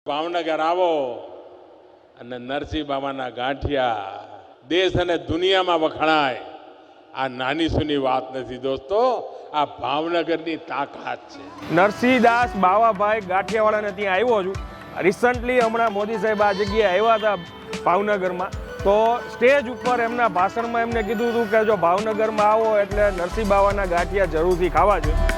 ભાવનગર આવો અને નરસિંહ બાવાના ગાંઠિયા દેશ અને દુનિયામાં વખણાય. આ નાની સૂની વાત નથી દોસ્તો, આ ભાવનગરની તાકાત છે. નરશીદાસ બાવાભાઈ ગાંઠિયાવાળાને ત્યાં આવ્યો છું. રિસન્ટલી હમણાં મોદી સાહેબ આ જગ્યાએ આવ્યા હતા ભાવનગરમાં, તો સ્ટેજ ઉપર એમના ભાષણમાં એમને કીધું હતું કે જો ભાવનગરમાં આવો એટલે નરસિંહ બાવાના ગાંઠિયા જરૂરથી ખાવા જોઈએ.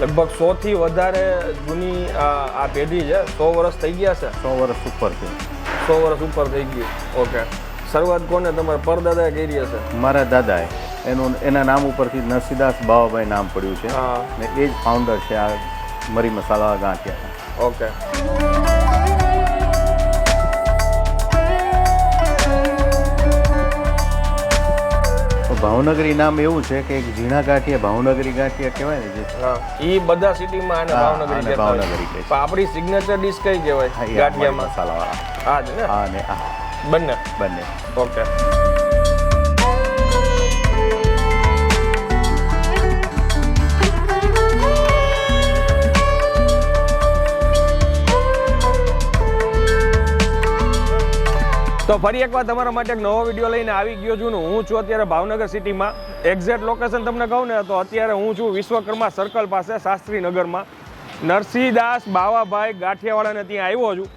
લગભગ 100 થી વધારે જૂની આ પેઢી છે. 100 વર્ષ થઈ ગયા છે. 100 વર્ષ ઉપર છે. 100 વર્ષ ઉપર થઈ ગયું. ઓકે, શરૂઆત કોને તમારા પરદાદાએ કરી હશે? મારા દાદાએ એના નામ ઉપરથી નરશીદાસ બાવાભાઈ નામ પડ્યું છે. ને એ જ ફાઉન્ડર છે આ મરી મસાલા ગાંઠિયા. ઓકે, ભાવનગરી નામ એવું છે કે એક ઝીણા ગાંઠિયા ભાવનગરી ગાંઠિયા કહેવાય ને, જે એ બધા સિટીમાં આને ભાવનગરી કહેતા હોય. ભાવનગરી કહે છે. પણ આપણી સિગ્નેચર ડિશ કઈ કહેવાય ગાંઠિયામાં? મસાલાવાળા. હા જ ને? હા ને આ બંને. ઓકે, તો ફરી એકવાર તમારા માટે એક નવો વિડીયો લઈને આવી ગયો છું. હું છું અત્યારે ભાવનગર સિટીમાં. એક્ઝેક્ટ લોકેશન તમને કહું ને તો અત્યારે હું છું વિશ્વકર્મા સર્કલ પાસે શાસ્ત્રીનગરમાં. નરશીદાસ બાવાભાઈ ગાંઠિયાવાળાને ત્યાં આવ્યો છું.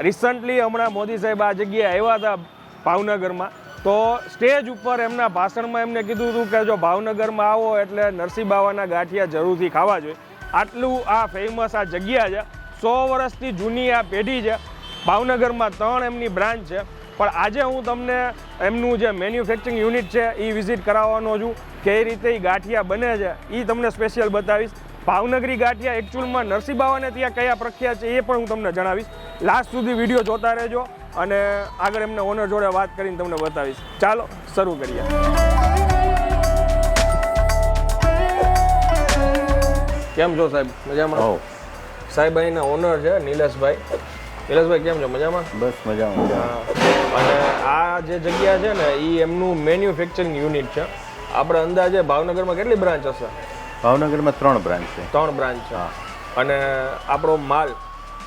રિસન્ટલી હમણાં મોદી સાહેબ આ જગ્યાએ આવ્યા હતા ભાવનગરમાં, તો સ્ટેજ ઉપર એમના ભાષણમાં એમને કીધું હતું કે જો ભાવનગરમાં આવો એટલે નરસિંહ બાવાના ગાંઠિયા જરૂરથી ખાવા જોઈએ. આટલું આ ફેમસ આ જગ્યા છે. 100 વર્ષથી જૂની આ પેઢી છે. ભાવનગરમાં 3 એમની બ્રાન્ચ છે. પણ આજે હું તમને એમનું જે મેન્યુફેક્ચરિંગ યુનિટ છે એ વિઝિટ કરાવવાનો છું. કઈ રીતે એ ગાંઠિયા બને છે એ તમને સ્પેશિયલ બતાવીશ. ભાવનગરી ગાંઠિયા એકચ્યુઅલમાં નરસિંહ બાવાને ત્યાં કયા પ્રખ્યાત છે એ પણ હું તમને જણાવીશ. લાસ્ટ સુધી વિડીયો જોતા રહેજો અને આગળ એમને ઓનર જોડે વાત કરીને તમને બતાવીશ. ચાલો શરૂ કરીએ. કેમ છો સાહેબ? મજામાં? સાહેબ અહીંના ઓનર છે નિલેશભાઈ. નિલેશભાઈ કેમ છો? મજામાં? બસ મજામાં. અને આ જે જગ્યા છે ને એ એમનું મેન્યુફેક્ચરિંગ યુનિટ છે. આપણે અંદાજે ભાવનગરમાં કેટલી બ્રાન્ચ હશે? ભાવનગરમાં 3 બ્રાન્ચ છે. 3 બ્રાન્ચ છે. અને આપણો માલ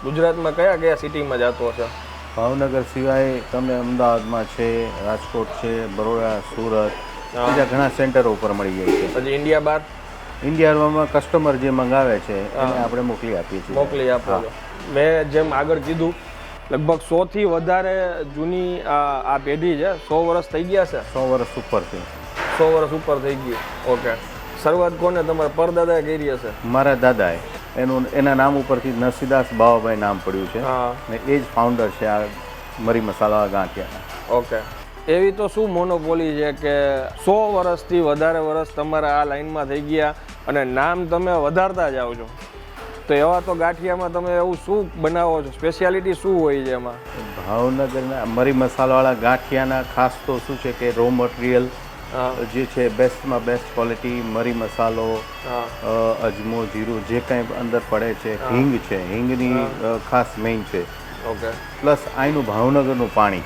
ગુજરાતમાં કયા કયા સિટીમાં જતો હશે? ભાવનગર સિવાય તમે અમદાવાદમાં છે, રાજકોટ છે, બરોડા, સુરત, બીજા ઘણા સેન્ટરો ઉપર મળી જાય છે. પછી ઇન્ડિયા બહાર? ઇન્ડિયામાં કસ્ટમર જે મંગાવે છે એને આપણે મોકલી આપીએ છીએ. મોકલી આપો છો. મેં જેમ આગળ કીધું લગભગ 100 થી વધારે જૂની આ પેઢી છે. 100 વર્ષ થઈ ગયા છે. 100 વર્ષ ઉપર છે. 100 વર્ષ ઉપર થઈ ગયું. ઓકે, શરૂઆત કોને તમારા પરદાદાએ કરી હશે? મારા દાદાએ એના નામ ઉપરથી નરશીદાસ બાવાભાઈ નામ પડ્યું છે. ને એ જ ફાઉન્ડર છે આ મરી મસાલા ગાંઠિયા. ઓકે, એવી તો શું મોનોપોલી છે કે 100 વર્ષથી વધારે વર્ષ તમારા આ લાઈનમાં થઈ ગયા અને નામ તમે વધારતા જાઓ છો? તો એવા તો ગાંઠિયામાં તમે એવું શું બનાવો છો? સ્પેશિયાલિટી શું હોય છે એમાં? ભાવનગરના મરી મસાલાવાળા ગાંઠિયાના ખાસ તો શું છે કે રો મટીરિયલ જે છે બેસ્ટમાં બેસ્ટ ક્વોલિટી મરી મસાલો, અજમો, જીરું જે કંઈ અંદર પડે છે, હિંગ છે, હિંગની ખાસ મેઇન છે. ઓકે, પ્લસ અહીંનું ભાવનગરનું પાણી,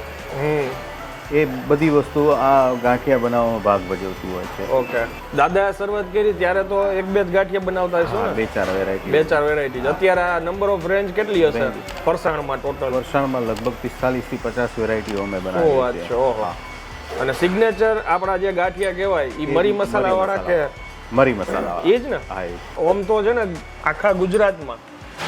એ બધી વસ્તુ આ ગાંઠિયા બનાવવામાં ભાગ ભજવતી હોય છે. ઓકે, દાદાએ શરૂઆત કરી ત્યારે તો 1-2 જ ગાંઠિયા બનાવતા હશો ને? 2-4 વેરાયટી. 2-4 વેરાયટી. અત્યારે આ નંબર ઓફ રેન્જ કેટલી હશે ફરસાણમાં ટોટલ? ફરસાણમાં લગભગ 45 થી 50 વેરાયટીઓ અમે બનાવીએ છીએ. ઓહો. અને સિગ્નેચર આપણા જે ગાંઠિયા કહેવાય એ મરી મસાલા વાળા કે મરી મસાલા એ જ ને? ઓમ તો છે ને આખા ગુજરાતમાં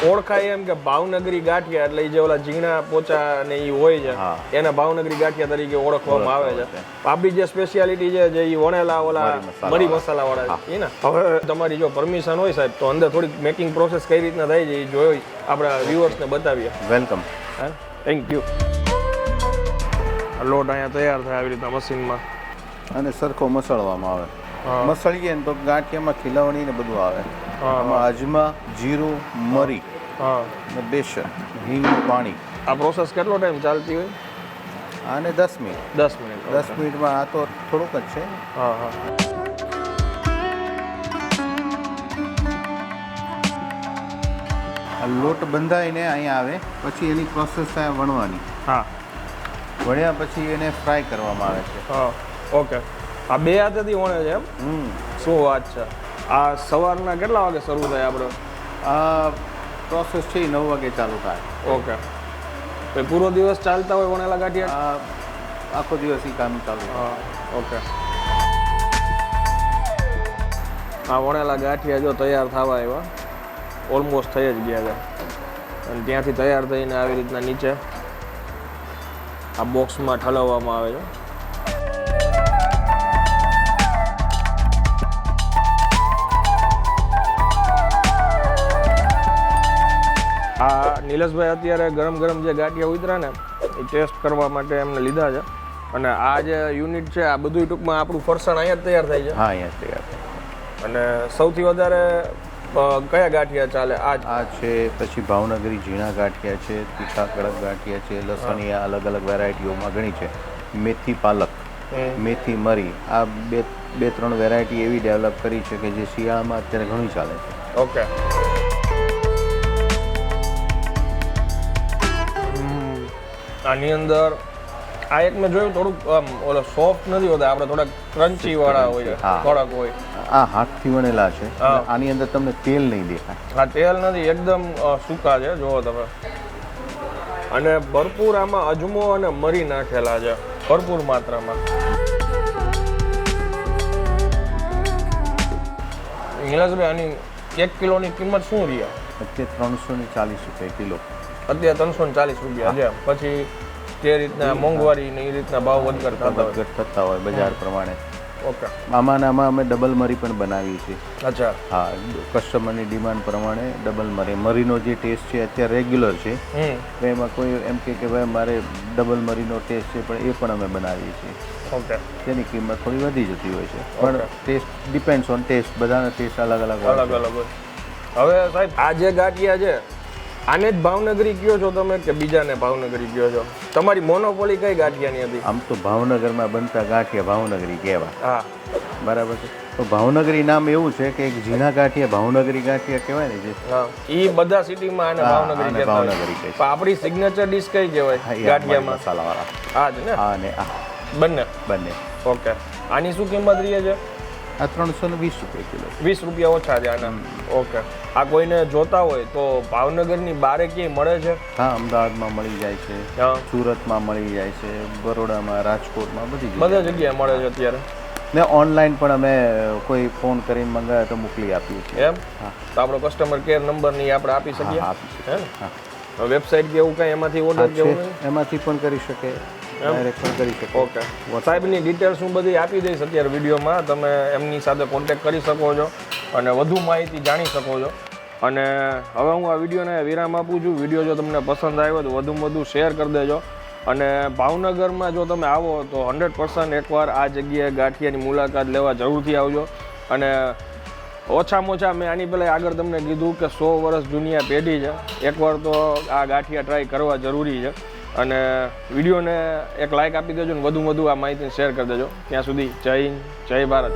ઓળખાય એમ કે ભાવનગરી ગાંઠિયા એટલે જે ઓલા ઝીણા પોચા ને એ હોય છે એને ભાવનગરી ગાંઠિયા તરીકે ઓળખવામાં આવે છે. આપણી જે સ્પેશિયાલિટી છે જે વણેલા ઓલા મરી મસાલા વાળા છે ને. હવે તમારી જો પરમિશન હોય સાહેબ તો અંદર થોડીક મેકિંગ પ્રોસેસ કઈ રીતના થાય છે એ જોઈ આપણા વ્યુઅર્સને બતાવીએ. વેલકમ. હા, થેન્ક યુ. લોટ અહીંયા તૈયાર થાય આવી રીતના મશીનમાં અને સરખો મસળવામાં આવે. મસળીએ ને તો ગાંઠિયામાં ખીલાવણી ને બધું આવે. આમાં અજમા, જીરું, મરી ને બેસન, હિંગનું પાણી. આ પ્રોસેસ કેટલો ટાઈમ ચાલતી હોય? આને 10 મિનિટ. 10 મિનિટ. 10 મિનિટમાં આ તો થોડુંક જ છે. હા હા. આ લોટ બંધાઈને અહીંયા આવે પછી એની પ્રોસેસ થાય વણવાની. હા, વણ્યા પછી એને ફ્રાય કરવામાં આવે છે. હા. ઓકે, આ 2 હાથેથી વણે છે એમ? શું વાત છે. આ સવારના કેટલા વાગે શરૂ થાય આપણે? આ પ્રોસેસ છે 9 વાગે ચાલુ થાય. ઓકે. તો પૂરો દિવસ ચાલતા હોય વણેલા ગાંઠિયા? આખો દિવસ ઈ કામ ચાલુ. હા. ઓકે. આ વણેલા ગાંઠિયા જો તૈયાર થવા આવ્યા, ઓલમોસ્ટ થઈ જ ગયા છે. અને ત્યાંથી તૈયાર થઈને આવી રીતના નીચે આ બોક્સમાં ઠલવવામાં આવે છે. આ નિલેશભાઈ અત્યારે ગરમ ગરમ જે ગાંઠિયા ઉતરા ને એ ટેસ્ટ કરવા માટે એમને લીધા છે. અને આ જે યુનિટ છે આ બધું ટૂંકમાં આપણું ફરસાણ અહીંયા જ તૈયાર થાય છે. હા, અહીંયા તૈયાર થાય. અને સૌથી વધારે કયા ગાંઠિયા ચાલે? આ છે, પછી ભાવનગરી ઝીણા ગાંઠિયા છે, તીખા કડક ગાંઠિયા છે, લસણિયા અલગ અલગ વેરાયટીઓમાં ઘણી છે. મેથી પાલક, મેથી મરી, આ બે ત્રણ વેરાયટી એવી ડેવલપ કરી છે કે જે શિયાળામાં અત્યારે ઘણી ચાલે છે. ઓકે. આની અંદર આ એક મેં જોયું થોડુંક ઓલો સોફ્ટ નથી હોતા, આપણે થોડાક ક્રન્ચી વાળા હોય, થોડાક હોય. આ હાથથી વણેલા છે. આની અંદર તમને તેલ નહીં દેખાય. હા, તેલ નથી, એકદમ સૂકા છે જુઓ તમે. અને ભરપૂર આમાં અજમો અને મરી નાખેલા છે, ભરપૂર માત્રામાં. નિલેશભાઈ આની 1 કિલોની કિંમત શું રહી? અત્યારે 340 રૂપિયા કિલો. અત્યારે 340 રૂપિયા છે. પછી તે રીતના મોંઘવારી ને એ રીતના ભાવ વધઘટ થતા હોય બજાર પ્રમાણે. ઓકે. આમાં અમે ડબલ મરી પણ બનાવીએ છીએ. અચ્છા. હા, કસ્ટમરની ડિમાન્ડ પ્રમાણે ડબલ મરીનો જે ટેસ્ટ છે અત્યારે રેગ્યુલર છે. તો એમાં કોઈ એમ કે ભાઈ મારે ડબલ મરીનો ટેસ્ટ છે, પણ એ પણ અમે બનાવીએ છીએ. ઓકે. તેની કિંમત થોડી વધી જતી હોય છે, પણ ટેસ્ટ ડિપેન્ડ્સ ઓન ટેસ્ટ. બધાના ટેસ્ટ અલગ અલગ હોય. હવે સાહેબ આ જે ગાંઠિયા છે આને જ ભાવનગરી કયો છો તમે કે બીજાને ભાવનગરી કયો છો? તમારી મોનોપોલી કઈ ગાંઠિયાની હતી? આમ તો ભાવનગરમાં બનતા ગાંઠિયા ભાવનગરી કહેવાય. હા, બરાબર છે. તો ભાવનગરી નામ એવું છે કે એક ઝીણા ગાંઠિયા ભાવનગરી ગાંઠિયા કહેવાય ને જે. હા, એ બધા સિટીમાં આને ભાવનગરી કહેતા હોય. ભાવનગરી કહે છે. પણ આપણી સિગ્નેચર ડિશ કઈ કહેવાય ગાંઠિયામાં? મસાલાવાળા. હા જ ને. હા ને આ બંને. ઓકે. આની શું કિંમત રહી છે? આ 320 રૂપિયા કિલો. 20 રૂપિયા ઓછા છે આના. ઓકે. આ કોઈને જોતા હોય તો ભાવનગરની બારે ક્યાંય મળે છે? હા, અમદાવાદમાં મળી જાય છે, સુરતમાં મળી જાય છે, બરોડામાં, રાજકોટમાં, બધી જગ્યાએ મળે છે અત્યારે. ને ઓનલાઈન પણ અમે કોઈ ફોન કરીને મંગાવે તો મોકલી આપીએ છીએ. એમ? હા. તો આપણો કસ્ટમર કેર નંબર ની આપણે આપી શકીએ? આપી શકીએ. હા. વેબસાઇટ કે એવું કંઈ એમાંથી ઓર્ડર કે એવું એમાંથી પણ કરી શકે, ડાયરેક્ટ પણ કરી શકે. ઓકે. સાહેબની ડિટેલ્સ હું બધી આપી દઈશ અત્યારે વિડીયોમાં, તમે એમની સાથે કોન્ટેક્ટ કરી શકો છો અને વધુ માહિતી જાણી શકો છો. અને હવે હું આ વિડીયોને વિરામ આપું છું. વિડીયો જો તમને પસંદ આવ્યો તો વધુમાં વધુ શેર કરી દેજો. અને ભાવનગરમાં જો તમે આવો તો 100% એકવાર આ જગ્યાએ ગાંઠિયાની મુલાકાત લેવા જરૂરથી આવજો. અને ઓછામાં ઓછા મેં આની પહેલાં આગળ તમને કીધું કે 100 વર્ષ જૂની આ પેઢી છે, એકવાર તો આ ગાંઠિયા ટ્રાય કરવા જરૂરી છે. અને વિડીયોને એક લાઇક આપી દેજો ને વધુ આ માહિતી શેર કરી દેજો. ત્યાં સુધી જય હિન્દ, જય ભારત.